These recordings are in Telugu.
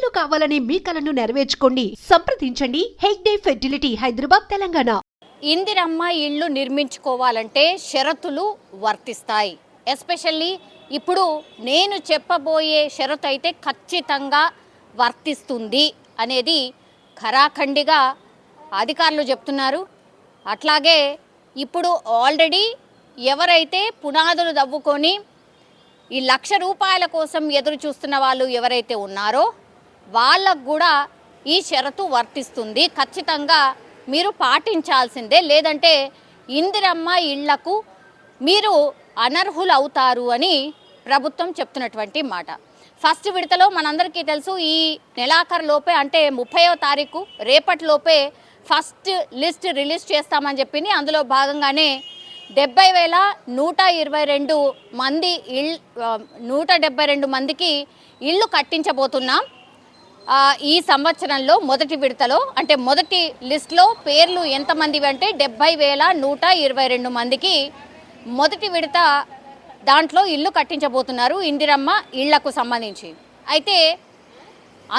పిల్లలు కావాలని మీ కలను నెరవేర్చుకోండి. సంప్రదించండి హెగ్డే ఫెర్టిలిటీ, హైదరాబాద్, తెలంగాణ. ఇందిరమ్మ ఇళ్ళు నిర్మించుకోవాలంటే షరతులు వర్తిస్తాయి. ఎస్పెషల్లీ ఇప్పుడు నేను చెప్పబోయే షరతు అయితే ఖచ్చితంగా వర్తిస్తుంది అనేది ఖరాఖండిగా అధికారులు చెప్తున్నారు. అట్లాగే ఇప్పుడు ఆల్రెడీ ఎవరైతే పునాదులు దవ్వుకొని ఈ 1,00,000 రూపాయల కోసం ఎదురు చూస్తున్న వాళ్ళు ఎవరైతే ఉన్నారో వాళ్ళకు కూడా ఈ షరతు వర్తిస్తుంది. ఖచ్చితంగా మీరు పాటించాల్సిందే, లేదంటే ఇందిరమ్మ ఇళ్లకు మీరు అనర్హులు అవుతారు అని ప్రభుత్వం చెప్తున్నటువంటి మాట. ఫస్ట్ విడతలో మనందరికీ తెలుసు, ఈ నెలాఖరు లోపే అంటే 30వ తారీఖు రేపటిలోపే ఫస్ట్ లిస్ట్ రిలీజ్ చేస్తామని చెప్పి అందులో భాగంగానే 70,122 మంది 172 మందికి ఇళ్ళు కట్టించబోతున్నాం. ఈ సంవత్సరంలో మొదటి విడతలో అంటే మొదటి లిస్ట్లో పేర్లు ఎంతమందివి అంటే 70,122 మందికి మొదటి విడత దాంట్లో ఇల్లు కట్టించబోతున్నారు ఇందిరమ్మ ఇళ్లకు సంబంధించి. అయితే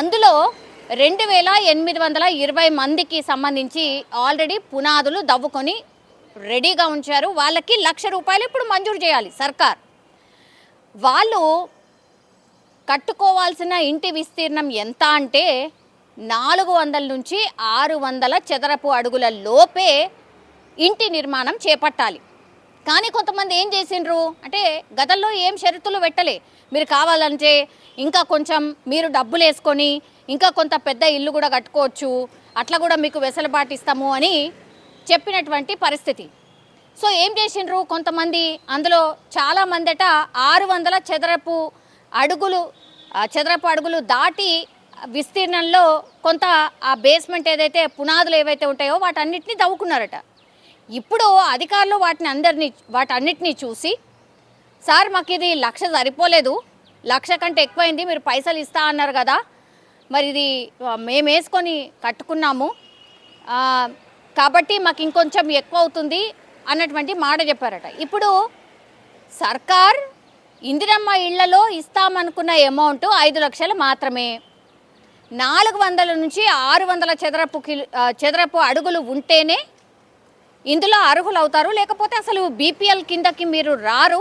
అందులో 2,820 మందికి సంబంధించి ఆల్రెడీ పునాదులు దవ్వుకొని రెడీగా ఉంచారు. వాళ్ళకి 1,00,000 రూపాయలు ఇప్పుడు మంజూరు చేయాలి సర్కార్. వాళ్ళు కట్టుకోవాల్సిన ఇంటి విస్తీర్ణం ఎంత అంటే 400 నుంచి 600 చదరపు అడుగుల లోపే ఇంటి నిర్మాణం చేపట్టాలి. కానీ కొంతమంది ఏం చేసిండ్రు అంటే గతంలో ఏం షరతులు పెట్టలే, మీరు కావాలంటే ఇంకా కొంచెం మీరు డబ్బులు వేసుకొని ఇంకా కొంత పెద్ద ఇల్లు కూడా కట్టుకోవచ్చు, అట్లా కూడా మీకు వెసులుబాటు ఇస్తాము అని చెప్పినటువంటి పరిస్థితి. సో ఏం చేసిండ్రు కొంతమంది, అందులో చాలామందట 600 చదరపు అడుగులు దాటి విస్తీర్ణంలో కొంత ఆ బేస్మెంట్ ఏదైతే పునాదులు ఏవైతే ఉంటాయో వాటన్నిటిని తవ్వుకున్నారట. ఇప్పుడు అధికారులు వాటన్నిటిని చూసి, సార్ మాకు ఇది 1,00,000 సరిపోలేదు, 1,00,000 కంటే ఎక్కువైంది, మీరు పైసలు ఇస్తా అన్నారు కదా, మరి ఇది మేము వేసుకొని కట్టుకున్నాము కాబట్టి మాకు ఇంకొంచెం ఎక్కువ అవుతుంది అన్నటువంటి మాట చెప్పారట. ఇప్పుడు సర్కార్ ఇందిరమ్మ ఇళ్లలో ఇస్తామనుకున్న అమౌంట్ 5 లక్షలు మాత్రమే. 400 నుంచి 600 చదరపు అడుగులు ఉంటేనే ఇందులో అర్హులు అవుతారు, లేకపోతే అసలు బీపీఎల్ కిందకి మీరు రారు,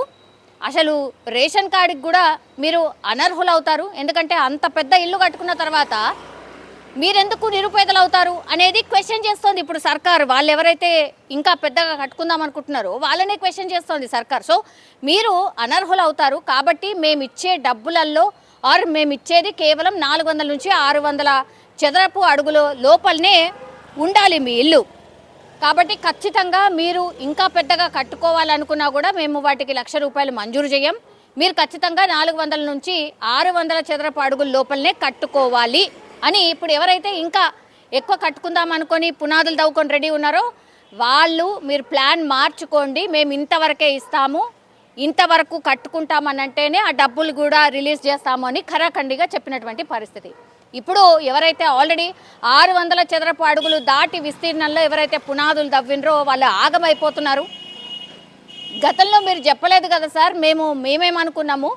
అసలు రేషన్ కార్డుకి కూడా మీరు అనర్హులు అవుతారు. ఎందుకంటే అంత పెద్ద ఇల్లు కట్టుకున్న తర్వాత మీరెందుకు నిరుపేదలు అవుతారు అనేది క్వశ్చన్ చేస్తోంది ఇప్పుడు సర్కార్. వాళ్ళు ఎవరైతే ఇంకా పెద్దగా కట్టుకుందాం అనుకుంటున్నారో వాళ్ళనే క్వశ్చన్ చేస్తోంది సర్కార్. సో మీరు అనర్హులు అవుతారు కాబట్టి మేము ఇచ్చే డబ్బులలో మేము ఇచ్చేది కేవలం 400 నుంచి 600 చదరపు అడుగుల లోపలనే ఉండాలి మీ ఇల్లు. కాబట్టి ఖచ్చితంగా మీరు ఇంకా పెద్దగా కట్టుకోవాలనుకున్నా కూడా మేము వాటికి 1,00,000 రూపాయలు మంజూరు చేయం. మీరు ఖచ్చితంగా 400 నుంచి 600 చదరపు అడుగుల లోపలనే కట్టుకోవాలి అని ఇప్పుడు ఎవరైతే ఇంకా ఎక్కువ కట్టుకుందాం అనుకొని పునాదులు తవ్వుకొని రెడీ ఉన్నారో వాళ్ళు మీరు ప్లాన్ మార్చుకోండి, మేము ఇంతవరకే ఇస్తాము, ఇంతవరకు కట్టుకుంటామని అంటేనే ఆ డబ్బులు కూడా రిలీజ్ చేస్తాము అని ఖరాఖండిగా చెప్పినటువంటి పరిస్థితి. ఇప్పుడు ఎవరైతే ఆల్రెడీ 600 చదరపు అడుగులు దాటి విస్తీర్ణంలో ఎవరైతే పునాదులు తవ్వినరో వాళ్ళు ఆగమైపోతున్నారు. గతంలో మీరు చెప్పలేదు కదా సార్, మేమేమనుకున్నాము,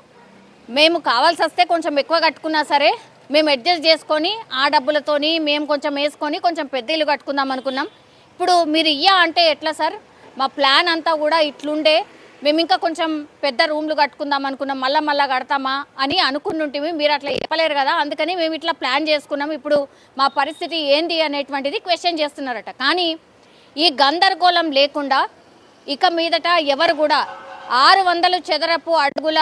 మేము కావాల్సి వస్తే కొంచెం ఎక్కువ కట్టుకున్నా సరే మేము అడ్జస్ట్ చేసుకొని ఆ డబ్బులతోని మేము కొంచెం వేసుకొని కొంచెం పెద్ద ఇల్లు కట్టుకుందాం అనుకున్నాం. ఇప్పుడు మీరు అంటే ఎట్లా సార్, మా ప్లాన్ అంతా కూడా ఇట్లుండే, మేము ఇంకా కొంచెం పెద్ద రూమ్లు కట్టుకుందాం అనుకున్నాం, మళ్ళా కడతామా అని అనుకుంటుంటే మీరు అట్లా చెప్పలేరు కదా, అందుకని మేము ఇట్లా ప్లాన్ చేసుకున్నాం, ఇప్పుడు మా పరిస్థితి ఏంది అనేటువంటిది క్వశ్చన్ చేస్తున్నారట. కానీ ఈ గందరగోళం లేకుండా ఇక మీదట ఎవరు కూడా 600 చదరపు అడుగుల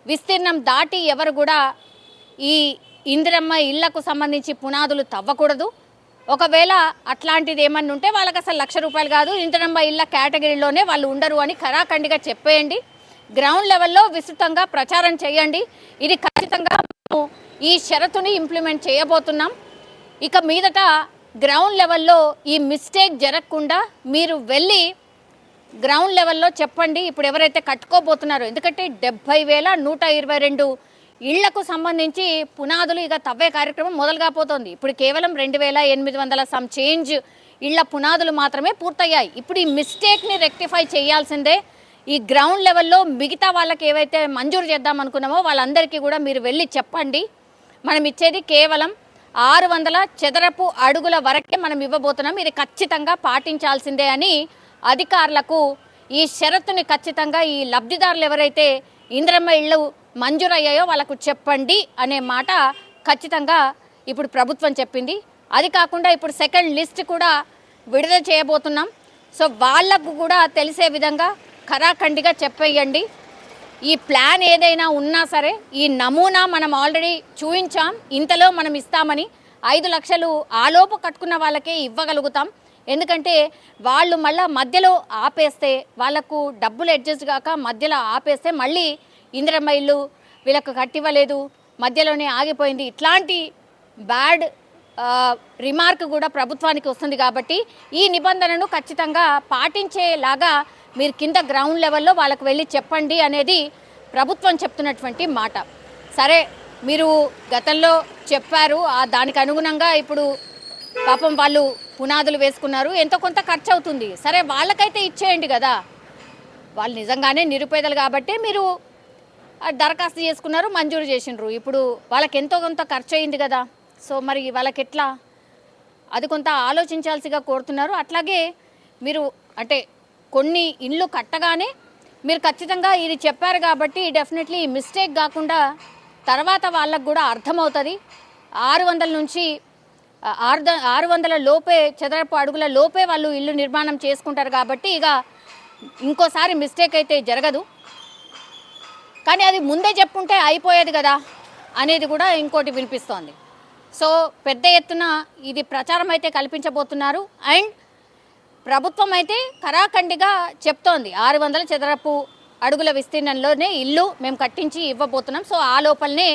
విస్తీర్ణం దాటి ఎవరు కూడా ఈ ఇందిరమ్మ ఇళ్లకు సంబంధించి పునాదులు తవ్వకూడదు. ఒకవేళ అట్లాంటిది ఏమన్నా ఉంటే వాళ్ళకి అసలు 1,00,000 రూపాయలు కాదు, ఇందిరమ్మ ఇళ్ల కేటగిరీలోనే వాళ్ళు ఉండరు అని ఖరాఖండిగా చెప్పేయండి. గ్రౌండ్ లెవెల్లో విస్తృతంగా ప్రచారం చేయండి. ఇది ఖచ్చితంగా ఈ షరతుని ఇంప్లిమెంట్ చేయబోతున్నాం. ఇక మీదట గ్రౌండ్ లెవెల్లో ఈ మిస్టేక్ జరగకుండా మీరు వెళ్ళి గ్రౌండ్ లెవెల్లో చెప్పండి ఇప్పుడు ఎవరైతే కట్టుకోబోతున్నారో. ఎందుకంటే 70,122 ఇళ్లకు సంబంధించి పునాదులు ఇక తవ్వే కార్యక్రమం మొదలుగా పోతుంది. ఇప్పుడు కేవలం 2,800 సమ్ చేంజ్ ఇళ్ల పునాదులు మాత్రమే పూర్తయ్యాయి. ఇప్పుడు ఈ మిస్టేక్ని రెక్టిఫై చేయాల్సిందే. ఈ గ్రౌండ్ లెవెల్లో మిగతా వాళ్ళకి ఏవైతే మంజూరు చేద్దాం అనుకున్నామో వాళ్ళందరికీ కూడా మీరు వెళ్ళి చెప్పండి. మనం ఇచ్చేది కేవలం 600 చదరపు అడుగుల వరకే మనం ఇవ్వబోతున్నాం. ఇది ఖచ్చితంగా పాటించాల్సిందే అని అధికారులకు ఈ షరతుని ఖచ్చితంగా ఈ లబ్ధిదారులు ఎవరైతే ఇందిరమ్మ ఇళ్ళు మంజూరయ్యాయో వాళ్ళకు చెప్పండి అనే మాట ఖచ్చితంగా ఇప్పుడు ప్రభుత్వం చెప్పింది. అది కాకుండా ఇప్పుడు సెకండ్ లిస్ట్ కూడా విడుదల చేయబోతున్నాం. సో వాళ్ళకు కూడా తెలిసే విధంగా ఖరాఖండిగా చెప్పేయండి. ఈ ప్లాన్ ఏదైనా ఉన్నా సరే ఈ నమూనా మనం ఆల్రెడీ చూపించాం, ఇంతలో మనం ఇస్తామని 5 లక్షలు ఆలోపు కట్టుకున్న వాళ్ళకే ఇవ్వగలుగుతాం. ఎందుకంటే వాళ్ళు మళ్ళీ మధ్యలో ఆపేస్తే వాళ్ళకు డబ్బులు అడ్జస్ట్ కాక మధ్యలో ఆపేస్తే మళ్ళీ ఇందిరమ్మ ఇల్లు వీళ్ళకు కట్టివ్వలేదు, మధ్యలోనే ఆగిపోయింది, ఇట్లాంటి బ్యాడ్ రిమార్క్ కూడా ప్రభుత్వానికి వస్తుంది. కాబట్టి ఈ నిబంధనను ఖచ్చితంగా పాటించేలాగా మీరు కింద గ్రౌండ్ లెవెల్లో వాళ్ళకు వెళ్ళి చెప్పండి అనేది ప్రభుత్వం చెప్తున్నటువంటి మాట. సరే, మీరు గతంలో చెప్పారు, దానికి అనుగుణంగా ఇప్పుడు పాపం వాళ్ళు పునాదులు వేసుకున్నారు, ఎంతో కొంత ఖర్చు అవుతుంది. సరే, వాళ్ళకైతే ఇచ్చేయండి కదా, వాళ్ళు నిజంగానే నిరుపేదలు కాబట్టి మీరు దరఖాస్తు చేసుకున్నారు, మంజూరు చేసినారు. ఇప్పుడు వాళ్ళకి ఎంతో కొంత ఖర్చు అయింది కదా, సో మరి వాళ్ళకి ఎట్లా, అది కొంత ఆలోచించాల్సిగా కోరుతున్నారు. అట్లాగే మీరు అంటే కొన్ని ఇండ్లు కట్టగానే మీరు ఖచ్చితంగా ఇది చెప్పారు కాబట్టి డెఫినెట్లీ మిస్టేక్ కాకుండా తర్వాత వాళ్ళకు కూడా అర్థమవుతుంది. 600 నుంచి 600 లోపే చదరపు అడుగుల లోపే వాళ్ళు ఇల్లు నిర్మాణం చేసుకుంటారు కాబట్టి ఇక ఇంకోసారి మిస్టేక్ అయితే జరగదు. కానీ అది ముందే చెప్పుంటే అయిపోయేది కదా అనేది కూడా ఇంకోటి వినిపిస్తోంది. సో పెద్ద ఎత్తున ఇది ప్రచారం అయితే కల్పించబోతున్నారు. అండ్ ప్రభుత్వం అయితే ఖరాఖండిగా చెప్తోంది 600 చదరపు అడుగుల విస్తీర్ణంలోనే ఇల్లు మేము కట్టించి ఇవ్వబోతున్నాం. సో ఆ లోపలనే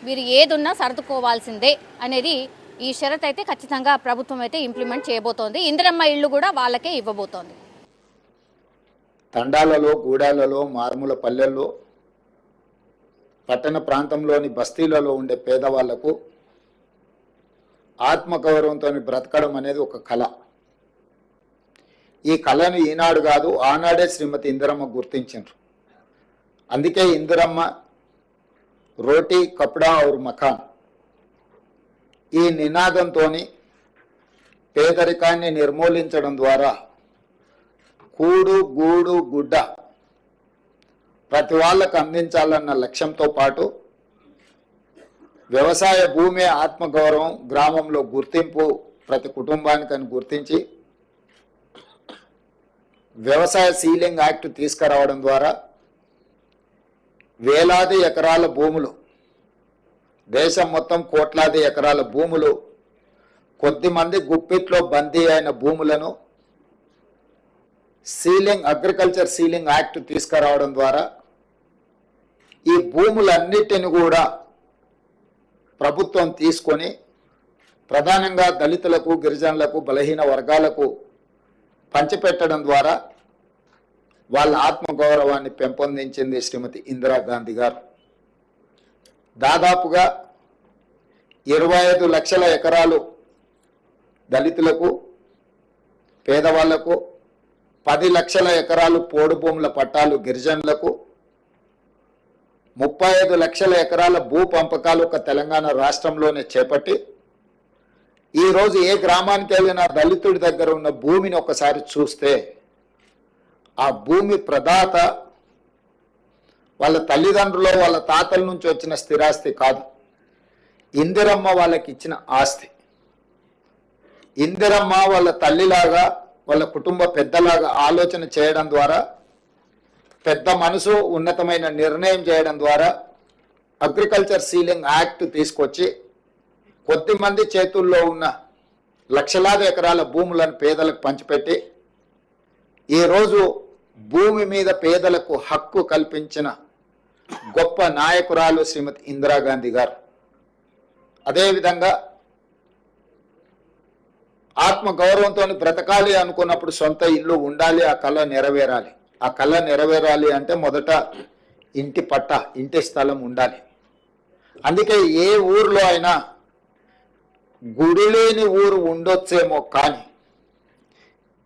మీరు ఏదున్నా సర్దుకోవాల్సిందే అనేది ఈ షరత్ అయితే ఖచ్చితంగా ప్రభుత్వం అయితే ఇంప్లిమెంట్ చేయబోతోంది. ఇందిరమ్మ ఇల్లు కూడా వాళ్ళకే ఇవ్వబోతోంది. తండాలలో, గూడాలలో, మారుమూల పల్లెల్లో, పట్టణ ప్రాంతంలోని బస్తీలలో ఉండే పేదవాళ్లకు ఆత్మగౌరవంతో బ్రతకడం అనేది ఒక కళ. ఈ కళను ఈనాడు కాదు ఆనాడే శ్రీమతి ఇందిరమ్మ గుర్తించారు. అందుకే ఇందిరమ్మ రోటీ కప్డా ఔర్ మకాన్ ఈ నినాదంతో పేదరికాన్ని నిర్మూలించడం ద్వారా కూడు గూడు గుడ్డ ప్రతి వాళ్ళకు అందించాలన్న లక్ష్యంతో పాటు వ్యవసాయ భూమి ఆత్మగౌరవం, గ్రామంలో గుర్తింపు ప్రతి కుటుంబానికని గుర్తించి వ్యవసాయ సీలింగ్ యాక్ట్ తీసుకురావడం ద్వారా వేలాది ఎకరాల భూములు, దేశం మొత్తం కోట్లాది ఎకరాల భూములు, కొద్దిమంది గుప్పిట్లో బందీ అయిన భూములను అగ్రికల్చర్ సీలింగ్ యాక్ట్ తీసుకురావడం ద్వారా ఈ భూములన్నిటిని కూడా ప్రభుత్వం తీసుకొని ప్రధానంగా దళితులకు, గిరిజనులకు, బలహీన వర్గాలకు పంచిపెట్టడం ద్వారా వాళ్ళ ఆత్మగౌరవాన్ని పెంపొందించింది శ్రీమతి ఇందిరాగాంధీ గారు. దాదాపుగా 25 లక్షల ఎకరాలు దళితులకు, పేదవాళ్లకు, 10 లక్షల ఎకరాలు పోడు భూముల పట్టాలు గిరిజనులకు, 35 లక్షల ఎకరాల భూ పంపకాలు ఒక తెలంగాణ రాష్ట్రంలోనే చేపట్టి ఈరోజు ఏ గ్రామానికి వెళ్ళినా దళితుడి దగ్గర ఉన్న భూమిని ఒకసారి చూస్తే ఆ భూమి ప్రదాత వాళ్ళ తల్లిదండ్రులు, వాళ్ళ తాతల నుంచి వచ్చిన స్థిరాస్తి కాదు, ఇందిరమ్మ వాళ్ళకి ఇచ్చిన ఆస్తి. ఇందిరమ్మ వాళ్ళ తల్లిలాగా, వాళ్ళ కుటుంబ పెద్దలాగా ఆలోచన చేయడం ద్వారా, పెద్ద మనసు, ఉన్నతమైన నిర్ణయం చేయడం ద్వారా అగ్రికల్చర్ సీలింగ్ యాక్ట్ తీసుకొచ్చి కొద్దిమంది చేతుల్లో ఉన్న లక్షలాది ఎకరాల భూములను పేదలకు పంచిపెట్టి ఈరోజు భూమి మీద పేదలకు హక్కు కల్పించిన గొప్ప నాయకురాలు శ్రీమతి ఇందిరాగాంధీ గారు. అదేవిధంగా ఆత్మగౌరవంతో బ్రతకాలి అనుకున్నప్పుడు సొంత ఇల్లు ఉండాలి, ఆ కళ నెరవేరాలి. ఆ కళ నెరవేరాలి అంటే మొదట ఇంటి పట్ట, ఇంటి స్థలం ఉండాలి. అందుకే ఏ ఊర్లో అయినా గుడి లేని ఊరు ఉండొచ్చేమో కానీ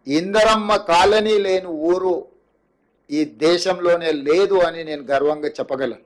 ఇందిరమ్మ కాలనీ లేని ఊరు ఈ దేశంలోనే లేదు అని నేను గర్వంగా చెప్పగలను.